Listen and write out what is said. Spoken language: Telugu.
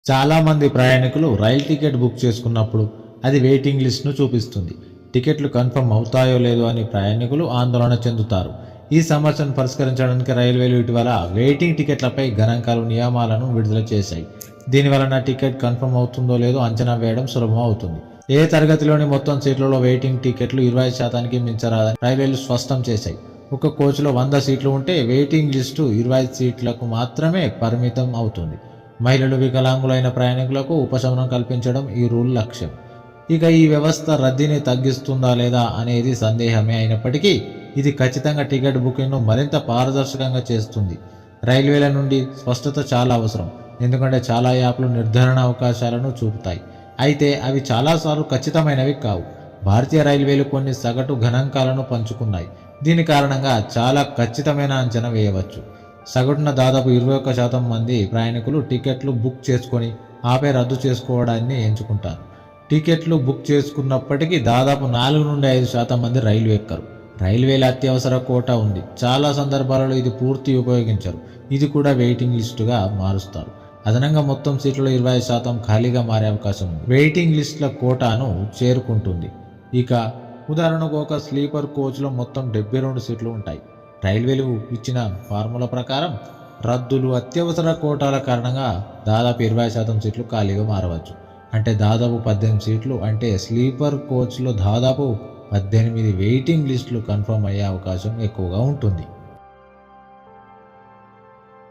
చాలామంది ప్రయాణికులు రైలు టికెట్ బుక్ చేసుకున్నప్పుడు అది వెయిటింగ్ లిస్ట్ను చూపిస్తుంది. టికెట్లు కన్ఫర్మ్ అవుతాయో లేదో అని ప్రయాణికులు ఆందోళన చెందుతారు. ఈ సమస్యను పరిష్కరించడానికి రైల్వేలు ఇటీవల వెయిటింగ్ టికెట్లపై గణాంకాలు నియమాలను విడుదల చేశాయి. దీనివలన టికెట్ కన్ఫర్మ్ అవుతుందో లేదో అంచనా వేయడం సులభం అవుతుంది. ఏ తరగతిలోని మొత్తం సీట్లలో వెయిటింగ్ టికెట్లు 20%కి మించరాదని రైల్వేలు స్పష్టం చేశాయి. ఒక కోచ్లో 100 సీట్లు ఉంటే వెయిటింగ్ లిస్టు 20 సీట్లకు మాత్రమే పరిమితం అవుతుంది. మహిళలు, వికలాంగులైన ప్రయాణికులకు ఉపశమనం కల్పించడం ఈ రూల్ లక్ష్యం. ఇక ఈ వ్యవస్థ రద్దీని తగ్గిస్తుందా లేదా అనేది సందేహమే అయినప్పటికీ ఇది ఖచ్చితంగా టికెట్ బుకింగ్ను మరింత పారదర్శకంగా చేస్తుంది. రైల్వేల నుండి స్పష్టత చాలా అవసరం, ఎందుకంటే చాలా యాప్లు నిర్ధారణ అవకాశాలను చూపుతాయి, అయితే అవి చాలాసార్లు ఖచ్చితమైనవి కావు. భారతీయ రైల్వేలు కొన్ని సగటు గణాంకాలను పంచుకున్నాయి. దీని కారణంగా చాలా ఖచ్చితమైన అంచనా వేయవచ్చు. సగటున దాదాపు 21% మంది ప్రయాణికులు టికెట్లు బుక్ చేసుకొని ఆపై రద్దు చేసుకోవడాన్ని ఎంచుకుంటారు. టికెట్లు బుక్ చేసుకున్నప్పటికీ దాదాపు 4 నుండి 5% మంది రైలు ఎక్కరు. రైల్వేల అత్యవసర కోటా ఉంది, చాలా సందర్భాలలో ఇది పూర్తి ఉపయోగించరు. ఇది కూడా వెయిటింగ్ లిస్టుగా మారుస్తారు. అదనంగా మొత్తం సీట్లలో 20% ఖాళీగా మారే అవకాశం ఉంది. వెయిటింగ్ లిస్టుల కోటాను చేరుకుంటుంది. ఇక ఉదాహరణకు ఒక స్లీపర్ కోచ్లో మొత్తం 72 సీట్లు ఉంటాయి. రైల్వేలు ఇచ్చిన ఫార్ములా ప్రకారం రద్దులు, అత్యవసర కోటాల కారణంగా దాదాపు 20% సీట్లు ఖాళీగా మారవచ్చు. అంటే దాదాపు 18 సీట్లు. అంటే స్లీపర్ కోచ్లో దాదాపు 18 వెయిటింగ్ లిస్టులు కన్ఫర్మ్ అయ్యే అవకాశం ఎక్కువగా ఉంటుంది.